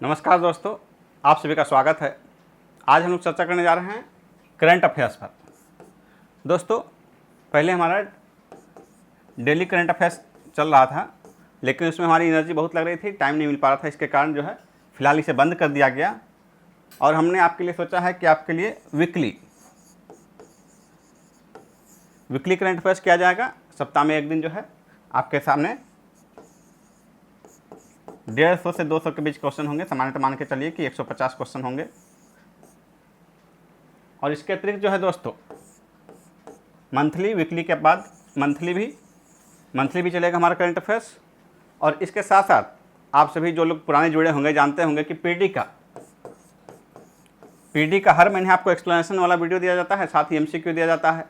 नमस्कार दोस्तों, आप सभी का स्वागत है। आज हम लोग चर्चा करने जा रहे हैं करंट अफेयर्स पर। दोस्तों, पहले हमारा डेली करंट अफेयर्स चल रहा था, लेकिन उसमें हमारी एनर्जी बहुत लग रही थी, टाइम नहीं मिल पा रहा था। इसके कारण जो है फ़िलहाल इसे बंद कर दिया गया और हमने आपके लिए सोचा है कि आपके लिए वीकली करंट अफेयर्स किया जाएगा। सप्ताह में एक दिन जो है आपके सामने 150 से 200 के बीच क्वेश्चन होंगे। सामान्यतः मान के चलिए कि 150 क्वेश्चन होंगे। और इसके अतिरिक्त जो है दोस्तों, वीकली के बाद मंथली भी चलेगा हमारा करंट अफेयर्स। और इसके साथ साथ आप सभी जो लोग पुराने जुड़े होंगे जानते होंगे कि पीडी का हर महीने आपको एक्सप्लेनेशन वाला वीडियो दिया जाता है, साथ ही एमसीक्यू दिया जाता है।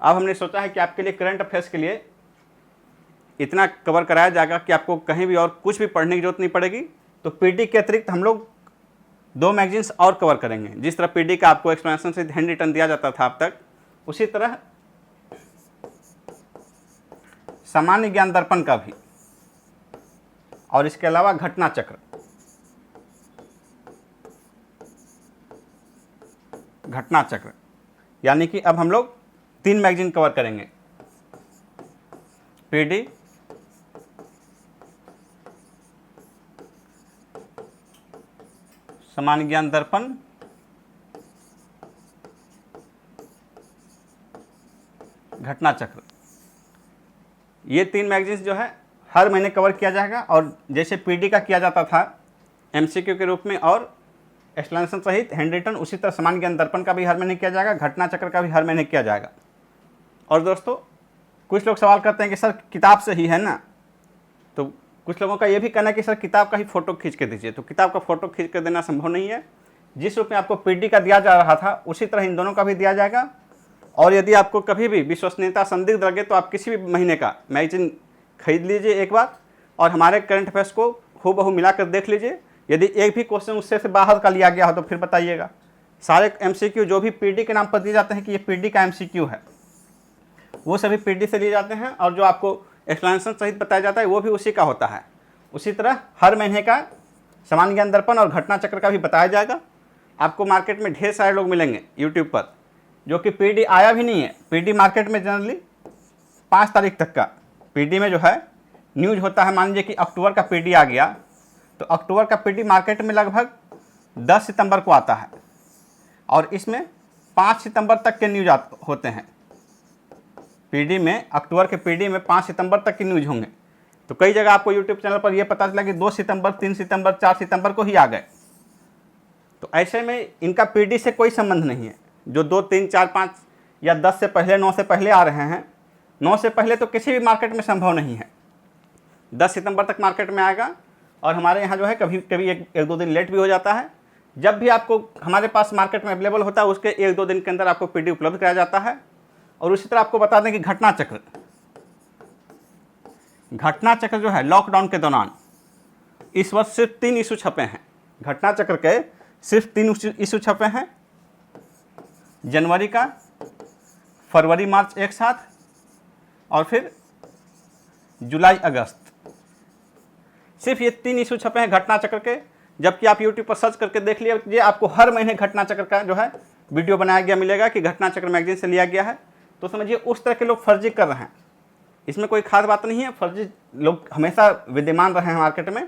अब हमने सोचा है कि आपके लिए करंट अफेयर्स के लिए इतना कवर कराया जाएगा कि आपको कहीं भी और कुछ भी पढ़ने की जरूरत नहीं पड़ेगी। तो पीडी के अतिरिक्त हम लोग 2 मैगजीन्स और कवर करेंगे। जिस तरह पीडी का आपको एक्सप्लेनेशन से हैंड रिटन दिया जाता था अब तक, उसी तरह सामान्य ज्ञान दर्पण का भी, और इसके अलावा घटना चक्र, यानी कि अब हम लोग 3 मैगजीन कवर करेंगे। पीडी, सामान्य ज्ञान दर्पण, घटना चक्र। ये 3 मैगजीन्स जो है हर महीने कवर किया जाएगा। और जैसे पीडी का किया जाता था एमसीक्यू के रूप में और एक्सप्लेनेशन सहित हैंड रिटन, उसी तरह सामान्य ज्ञान दर्पण का भी हर महीने किया जाएगा, घटना चक्र का भी हर महीने किया जाएगा। और दोस्तों, कुछ लोग सवाल करते हैं कि सर किताब से ही है ना, तो कुछ लोगों का ये भी कहना है कि सर किताब का ही फ़ोटो खींच के दीजिए। तो किताब का फ़ोटो खींच कर देना संभव नहीं है। जिस रूप में आपको पीडी का दिया जा रहा था उसी तरह इन दोनों का भी दिया जाएगा। और यदि आपको कभी भी विश्वसनीयता संदिग्ध लगे तो आप किसी भी महीने का मैगजीन खरीद लीजिए एक बार, और हमारे करंट अफेयर्स को हूबहू मिलाकर देख लीजिए। यदि एक भी क्वेश्चन उससे से बाहर का लिया गया हो तो फिर बताइएगा। सारे एमसीक्यू जो भी पीडी के नाम पर दिए जाते हैं कि ये पीडी का एमसीक्यू है, वो सभी पीडी से लिए जाते हैं। और जो आपको एक्सप्लेनेशन सहित बताया जाता है वो भी उसी का होता है। उसी तरह हर महीने का सामान्य ज्ञान दर्पण और घटना चक्र का भी बताया जाएगा। आपको मार्केट में ढेर सारे लोग मिलेंगे यूट्यूब पर जो कि पीडी आया भी नहीं है। पीडी मार्केट में जनरली 5 तारीख तक का पीडी में जो है न्यूज होता है। मान लीजिए कि अक्टूबर का पीडी आ गया, तो अक्टूबर का पीडी मार्केट में लगभग 10 सितंबर को आता है, और इसमें 5 सितंबर तक के न्यूज होते हैं। पीडी में, अक्टूबर के पीडी में 5 सितंबर तक की न्यूज होंगे। तो कई जगह आपको यूट्यूब चैनल पर यह पता चला कि 2 सितंबर, 3 सितंबर, 4 सितंबर को ही आ गए। तो ऐसे में इनका पीडी से कोई संबंध नहीं है। जो 2, 3, 4, 5 या 10 से पहले, 9 से पहले आ रहे हैं, 9 से पहले तो किसी भी मार्केट में संभव नहीं है। 10 सितंबर तक मार्केट में आएगा। और हमारे यहाँ जो है कभी कभी एक 2 दिन लेट भी हो जाता है। जब भी आपको हमारे पास मार्केट में अवेलेबल होता है उसके 1-2 दिन के अंदर आपको पीडी उपलब्ध कराया जाता है। और उसी तरह आपको बता दें कि घटना चक्र जो है लॉकडाउन के दौरान इस वर्ष सिर्फ 3 इशू छपे हैं। घटना चक्र के सिर्फ 3 इशू छपे हैं, जनवरी का, फरवरी मार्च एक साथ, और फिर जुलाई अगस्त। सिर्फ ये 3 इशू छपे हैं घटना चक्र के। जबकि आप यूट्यूब पर सर्च करके देख लीजिए, आपको हर महीने घटना चक्र का जो है वीडियो बनाया गया मिलेगा कि घटना चक्र मैगजीन से लिया गया है। तो समझिए उस तरह के लोग फर्जी कर रहे हैं। इसमें कोई खास बात नहीं है, फर्जी लोग हमेशा विद्यमान रहे हैं मार्केट में।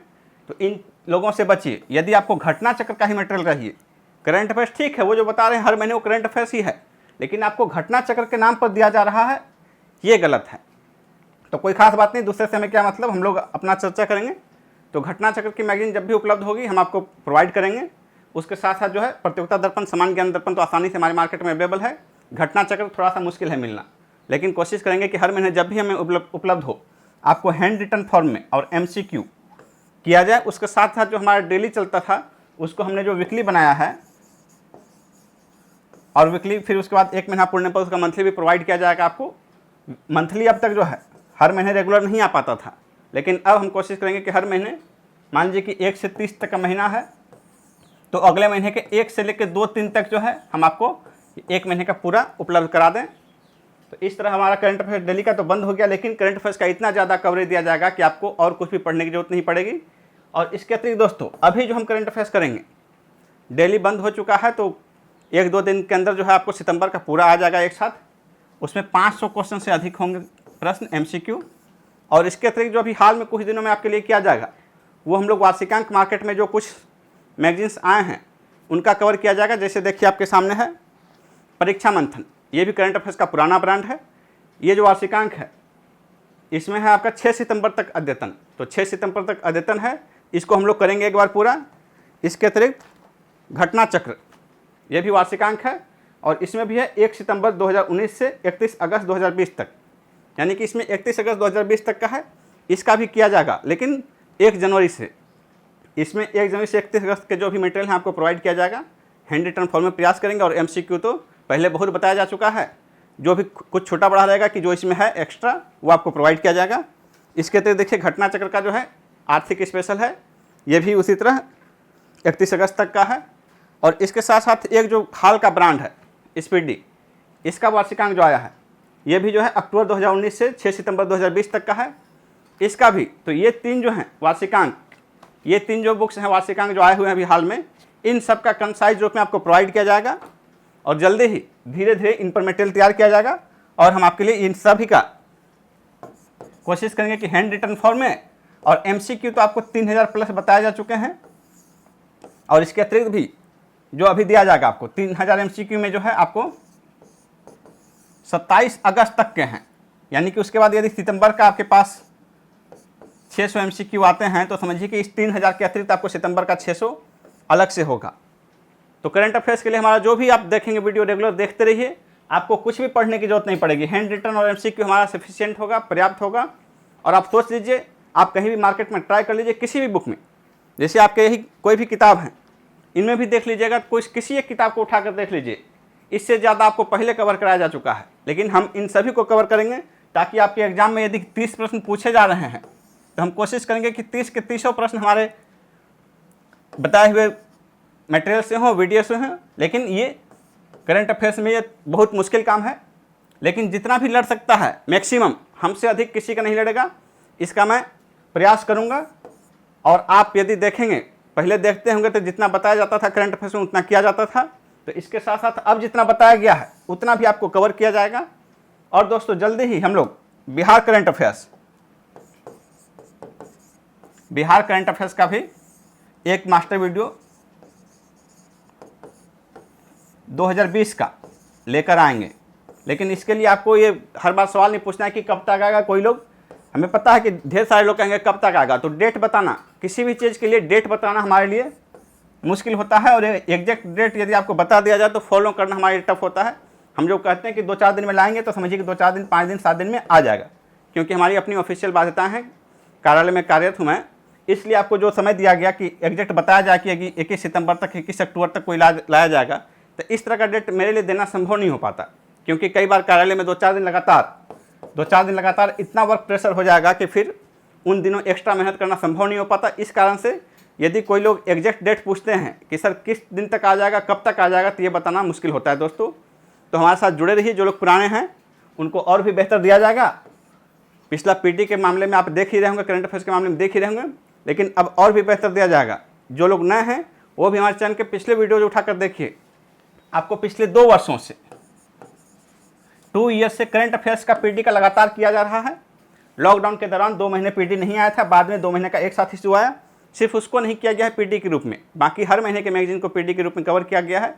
तो इन लोगों से बचिए। यदि आपको घटना चक्र का ही मटेरियल चाहिए, करंट अफेयर्स ठीक है, वो जो बता रहे हैं हर महीने वो करंट अफेयर्स ही है, लेकिन आपको घटना चक्र के नाम पर दिया जा रहा है, ये गलत है। तो कोई खास बात नहीं, दूसरे से हमें क्या मतलब, हम लोग अपना चर्चा करेंगे। तो घटना चक्र की मैगजीन जब भी उपलब्ध होगी हम आपको प्रोवाइड करेंगे। उसके साथ साथ जो है प्रतियोगिता दर्पण, सामान्य ज्ञान दर्पण तो आसानी से हमारे मार्केट में अवेलेबल है। घटना चक्र थोड़ा सा मुश्किल है मिलना, लेकिन कोशिश करेंगे कि हर महीने जब भी हमें उपलब्ध हो आपको हैंड रिटन फॉर्म में और एमसीक्यू किया जाए। उसके साथ साथ जो हमारा डेली चलता था उसको हमने जो वीकली बनाया है, और वीकली फिर उसके बाद 1 महीना पूर्णिमा पर उसका मंथली भी प्रोवाइड किया जाएगा आपको। मंथली अब तक जो है हर महीने रेगुलर नहीं आ पाता था, लेकिन अब हम कोशिश करेंगे कि हर महीने, मान लीजिए कि 1 से 30 तक का महीना है, तो अगले महीने के 1 से लेकर 2-3 तक जो है हम आपको 1 महीने का पूरा उपलब्ध करा दें। तो इस तरह हमारा करंट अफेयर्स डेली का तो बंद हो गया, लेकिन करंट अफेयर्स का इतना ज़्यादा कवरेज दिया जाएगा कि आपको और कुछ भी पढ़ने की जरूरत नहीं पड़ेगी। और इसके अतिरिक्त दोस्तों अभी जो हम करंट अफेयर्स करेंगे डेली बंद हो चुका है, तो 1-2 दिन के अंदर जो है आपको सितंबर का पूरा आ जाएगा एक साथ। उसमें 500 क्वेश्चन से अधिक होंगे प्रश्न MCQ। और इसके अतिरिक्त जो अभी हाल में कुछ दिनों में आपके लिए किया जाएगा वो हम लोग वार्षिकांक मार्केट में जो कुछ मैगजीन्स आए हैं उनका कवर किया जाएगा। जैसे देखिए आपके सामने है परीक्षा मंथन, ये भी करंट अफेयर्स का पुराना ब्रांड है। ये जो वार्षिकांक है इसमें है आपका 6 सितंबर तक अद्यतन, तो 6 सितंबर तक अद्यतन है, इसको हम लोग करेंगे एक बार पूरा। इसके अतिरिक्त घटना चक्र, ये भी वार्षिकांक है और इसमें भी है 1 सितंबर 2019 से 31 अगस्त 2020 तक, यानी कि इसमें 31 अगस्त 2020 तक का है, इसका भी किया जाएगा लेकिन 1 जनवरी से। इसमें 1 जनवरी से 31 अगस्त के जो भी मटेरियल है आपको प्रोवाइड किया जाएगा, हैंड रिटन फॉर्म में प्रयास करेंगे। और MCQ तो पहले बहुत बताया जा चुका है, जो भी कुछ छोटा बड़ा रहेगा कि जो इसमें है एक्स्ट्रा वो आपको प्रोवाइड किया जाएगा। इसके अतिरिक्त देखिए घटना चक्र का जो है आर्थिक स्पेशल है, ये भी उसी तरह 31 अगस्त तक का है। और इसके साथ साथ एक जो हाल का ब्रांड है स्पीडी, इसका वार्षिकांक जो आया है ये भी जो है अक्टूबर 2019 से 6 सितंबर 2020 तक का है, इसका भी। तो ये 3 जो हैं वार्षिकांक, ये 3 जो बुक्स हैं वार्षिकांक जो आए हुए हैं अभी हाल में, इन सब का कंसाइज रूप में आपको प्रोवाइड किया जाएगा और जल्दी ही धीरे धीरे इन पर मटेरियल तैयार किया जाएगा। और हम आपके लिए इन सभी का कोशिश करेंगे कि हैंड रिटन फॉर्म में, और MCQ तो आपको 3000 प्लस बताए जा चुके हैं। और इसके अतिरिक्त भी जो अभी दिया जाएगा आपको 3000 MCQ में जो है आपको 27 अगस्त तक के हैं, यानी कि उसके बाद यदि सितंबर का आपके पास 600 MCQ आते हैं तो समझिए कि इस 3000 के अतिरिक्त आपको सितंबर का 600 अलग से होगा। तो करंट अफेयर्स के लिए हमारा जो भी आप देखेंगे वीडियो रेगुलर देखते रहिए, आपको कुछ भी पढ़ने की जरूरत नहीं पड़ेगी। हैंड रिटन और MCQ हमारा सफिशिएंट होगा, पर्याप्त होगा। और आप सोच लीजिए, आप कहीं भी मार्केट में ट्राई कर लीजिए, किसी भी बुक में, जैसे आपके यही कोई भी किताब है इनमें भी देख लीजिएगा, कोई किसी एक किताब को उठाकर देख लीजिए, इससे ज़्यादा आपको पहले कवर कराया जा चुका है। लेकिन हम इन सभी को कवर करेंगे ताकि आपके एग्जाम में यदि 30 प्रश्न पूछे जा रहे हैं तो हम कोशिश करेंगे कि 30 के 30 प्रश्न हमारे बताए हुए मटेरियल से हों, वीडियो से हों। लेकिन ये करंट अफेयर्स में ये बहुत मुश्किल काम है, लेकिन जितना भी लड़ सकता है मैक्सिमम, हमसे अधिक किसी का नहीं लड़ेगा, इसका मैं प्रयास करूँगा। और आप यदि देखेंगे, पहले देखते होंगे तो जितना बताया जाता था करंट अफेयर्स में उतना किया जाता था, तो इसके साथ साथ अब जितना बताया गया है उतना भी आपको कवर किया जाएगा। और दोस्तों जल्दी ही हम लोग बिहार करंट अफेयर्स का भी एक मास्टर वीडियो 2020 का लेकर आएंगे। लेकिन इसके लिए आपको ये हर बार सवाल नहीं पूछना है कि कब तक आएगा। कोई लोग, हमें पता है कि ढेर सारे लोग कहेंगे कब तक आएगा, तो डेट बताना, किसी भी चीज़ के लिए डेट बताना हमारे लिए मुश्किल होता है। और एग्जैक्ट डेट यदि आपको बता दिया जाए तो फॉलो करना हमारे लिए टफ होता है। हम जो कहते हैं कि 2-4 दिन में लाएंगे तो समझिए कि 2-4 दिन, 5 दिन, 7 दिन में आ जाएगा, क्योंकि हमारी अपनी ऑफिशियल बाध्यताएं हैं, कार्यालय में कार्यरत हूँ मैं। इसलिए आपको जो समय दिया गया कि एग्जैक्ट बताया जाए कि 21 सितंबर तक, 21 अक्टूबर तक कोई लाया जाएगा, तो इस तरह का डेट मेरे लिए देना संभव नहीं हो पाता, क्योंकि कई बार कार्यालय में 2-4 दिन लगातार इतना वर्क प्रेशर हो जाएगा कि फिर उन दिनों एक्स्ट्रा मेहनत करना संभव नहीं हो पाता। इस कारण से यदि कोई लोग एग्जैक्ट डेट पूछते हैं कि सर किस दिन तक आ जाएगा, कब तक आ जाएगा, तो ये बताना मुश्किल होता है दोस्तों। तो हमारे साथ जुड़े रहिए। जो लोग पुराने हैं उनको और भी बेहतर दिया जाएगा। पिछला PD के मामले में आप देख ही रहे होंगे, करंट अफेयर्स के मामले में देख ही रहे होंगे, लेकिन अब और भी बेहतर दिया जाएगा। जो लोग नए हैं वो भी हमारे चैनल के पिछले वीडियो उठाकर देखिए। आपको पिछले 2 वर्षों से, 2 ईयर्स से करंट अफेयर्स का PD का लगातार किया जा रहा है। लॉकडाउन के दौरान 2 महीने PD नहीं आया था, बाद में 2 महीने का एक साथ इशू आया, सिर्फ उसको नहीं किया गया है PD के रूप में, बाकी हर महीने के मैगजीन को PD के रूप में कवर किया गया है।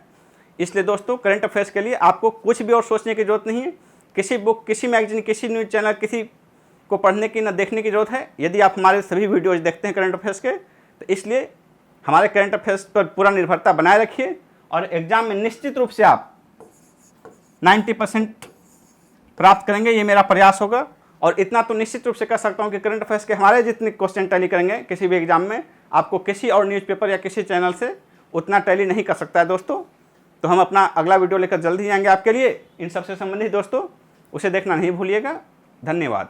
इसलिए दोस्तों करंट अफेयर्स के लिए आपको कुछ भी और सोचने की जरूरत नहीं है। किसी बुक, किसी मैगजीन, किसी न्यूज़ चैनल, किसी को पढ़ने की न देखने की जरूरत है। यदि आप हमारे सभी वीडियोज़ देखते हैं करंट अफेयर्स के, तो इसलिए हमारे करंट अफेयर्स पर पूरा निर्भरता बनाए रखिए और एग्जाम में निश्चित रूप से आप 90% प्राप्त करेंगे, ये मेरा प्रयास होगा। और इतना तो निश्चित रूप से कह सकता हूँ कि करंट अफेयर्स के हमारे जितने क्वेश्चन टैली करेंगे किसी भी एग्जाम में, आपको किसी और न्यूज़पेपर या किसी चैनल से उतना टैली नहीं कर सकता है दोस्तों। तो हम अपना अगला वीडियो लेकर जल्द ही आएंगे आपके लिए इन सबसे संबंधित दोस्तों, उसे देखना नहीं भूलिएगा। धन्यवाद।